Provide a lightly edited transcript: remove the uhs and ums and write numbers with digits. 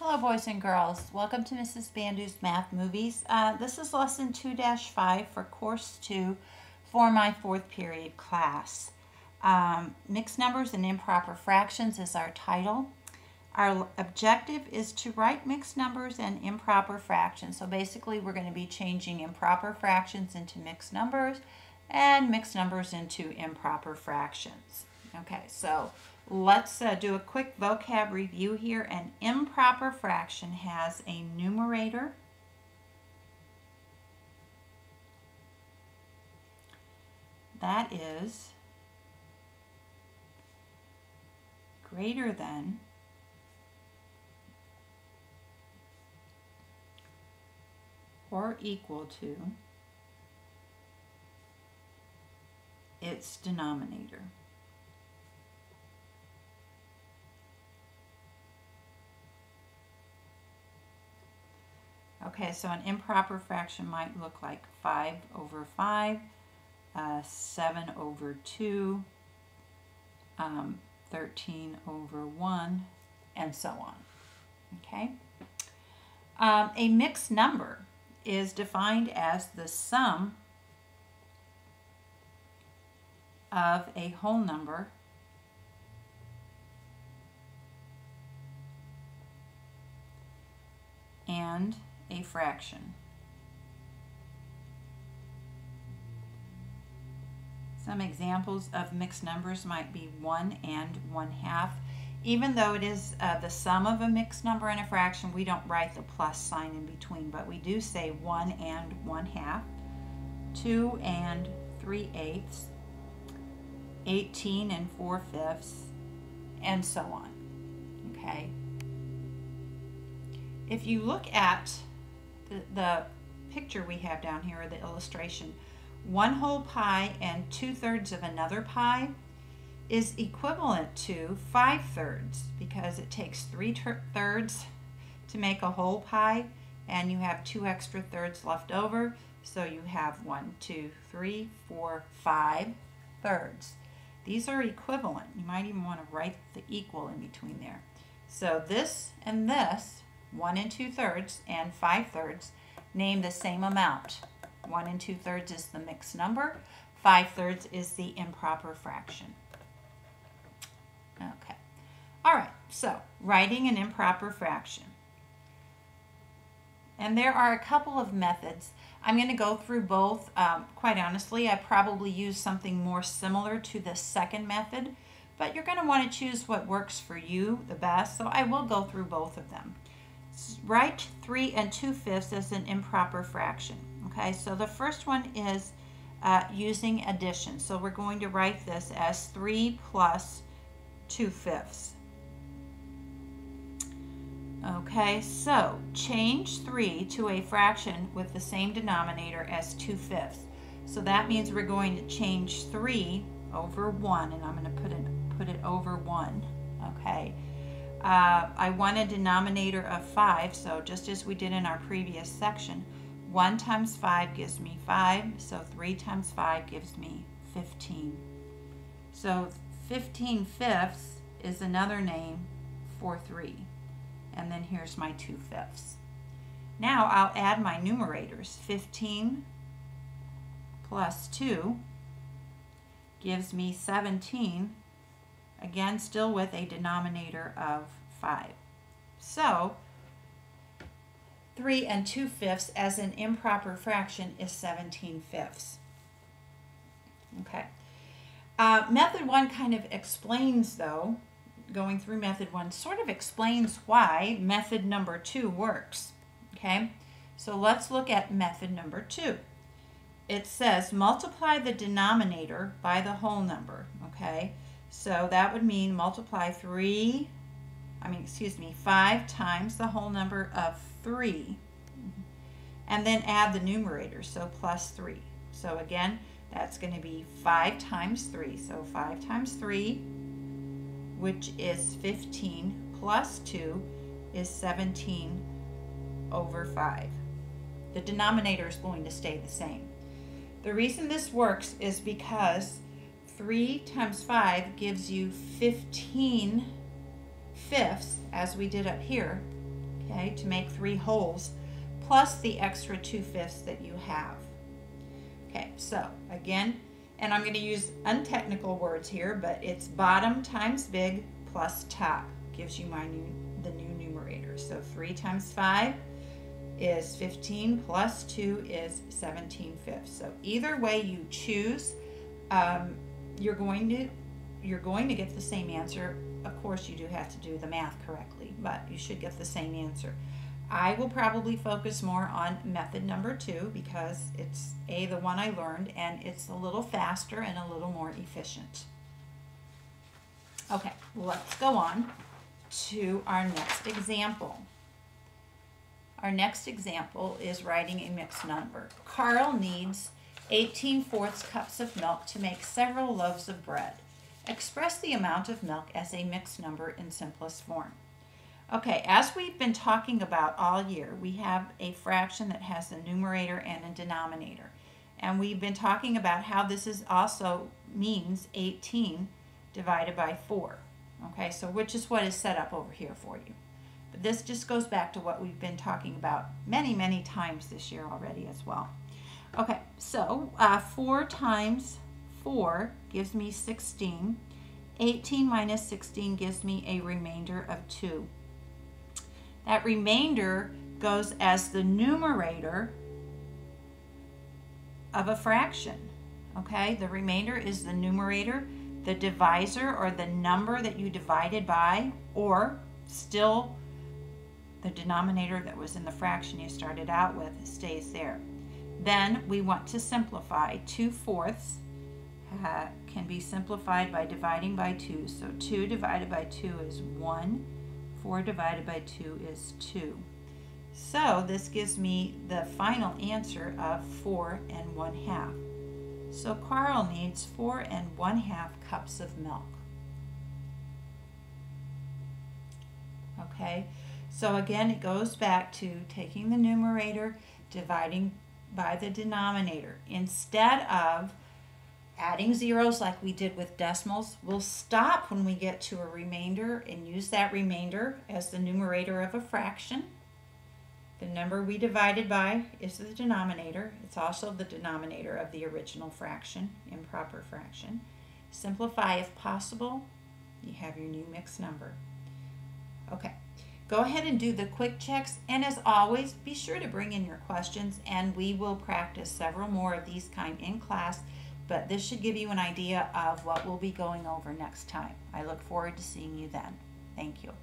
Hello boys and girls, welcome to Mrs. Bandu's Math Movies. This is lesson 2-5 for course 2 for my 4th period class. Mixed numbers and improper fractions is our title. Our objective is to write mixed numbers and improper fractions. So basically we're going to be changing improper fractions into mixed numbers and mixed numbers into improper fractions. Okay, so let's do a quick vocab review here. An improper fraction has a numerator that is greater than or equal to its denominator. Okay, so an improper fraction might look like 5 over 5, 7 over 2, 13 over 1, and so on. Okay? A mixed number is defined as the sum of a whole number and a fraction. Some examples of mixed numbers might be 1 and 1/2. Even though it is the sum of a mixed number and a fraction, we don't write the plus sign in between, but we do say 1 and 1/2, 2 and 3/8, 18 and 4/5, and so on. Okay. If you look at the picture we have down here, or the illustration, 1 whole pie and 2/3 of another pie is equivalent to 5/3, because it takes 3/3 to make a whole pie and you have 2 extra thirds left over, so you have 1, 2, 3, 4, 5 thirds. These are equivalent. You might even want to write the equal in between there. So this and this, 1 and 2/3 and 5/3, name the same amount. 1 and 2/3 is the mixed number. 5/3 is the improper fraction. Okay. All right. So writing an improper fraction. And there are a couple of methods. I'm going to go through both. Quite honestly, I probably use something more similar to the second method, but you're going to want to choose what works for you the best. So I will go through both of them. Write 3 2/5 as an improper fraction. Okay, so the first one is using addition. So we're going to write this as 3 plus 2/5. Okay, so change 3 to a fraction with the same denominator as 2/5. So that means we're going to change 3 over 1, and I'm going to put it over 1. Okay. I want a denominator of 5, so just as we did in our previous section, 1 times 5 gives me 5, so 3 times 5 gives me 15. So 15/5 is another name for 3. And then here's my 2/5. Now I'll add my numerators. 15 plus 2 gives me 17. Again, still with a denominator of 5. So 3 2/5 as an improper fraction is 17/5. Okay. Method 1 kind of explains, though, going through method 1 sort of explains why method number 2 works. Okay. So let's look at method number 2. It says multiply the denominator by the whole number. Okay. So that would mean multiply 5 times the whole number of 3, and then add the numerator, so plus 3. So again, that's going to be 5 times 3. So 5 times 3, which is 15, plus 2 is 17 over 5. The denominator is going to stay the same. The reason this works is because 3 times 5 gives you 15 fifths, as we did up here, okay, to make 3 wholes, plus the extra 2/5 that you have. Okay, so again, and I'm going to use untechnical words here, but it's bottom times big plus top gives you the new numerator. So 3 times 5 is 15 plus 2 is 17/5. So either way you choose, you're going to get the same answer. Of course, you do have to do the math correctly, but you should get the same answer. I will probably focus more on method number 2 because it's the one I learned, and it's a little faster and a little more efficient. Okay, let's go on to our next example. Our next example is writing a mixed number. Carl needs 18/4 cups of milk to make several loaves of bread. Express the amount of milk as a mixed number in simplest form. Okay, as we've been talking about all year, we have a fraction that has a numerator and a denominator. And we've been talking about how this is also means 18 divided by 4. Okay, so which is what is set up over here for you. But this just goes back to what we've been talking about many, many times this year already as well. Okay, so 4 times 4 gives me 16. 18 minus 16 gives me a remainder of 2. That remainder goes as the numerator of a fraction. Okay, the remainder is the numerator, the divisor or the number that you divided by, or still the denominator that was in the fraction you started out with stays there. Then we want to simplify. 2/4 can be simplified by dividing by 2. So 2 divided by 2 is 1. 4 divided by 2 is 2. So this gives me the final answer of 4 1/2. So Carl needs 4 1/2 cups of milk. Okay, so again it goes back to taking the numerator, dividing by the denominator. Instead of adding zeros like we did with decimals, we'll stop when we get to a remainder and use that remainder as the numerator of a fraction. The number we divided by is the denominator. It's also the denominator of the original fraction, improper fraction. Simplify if possible. You have your new mixed number. Okay, go ahead and do the quick checks, and as always, be sure to bring in your questions, and we will practice several more of these kind in class. But this should give you an idea of what we'll be going over next time. I look forward to seeing you then. Thank you.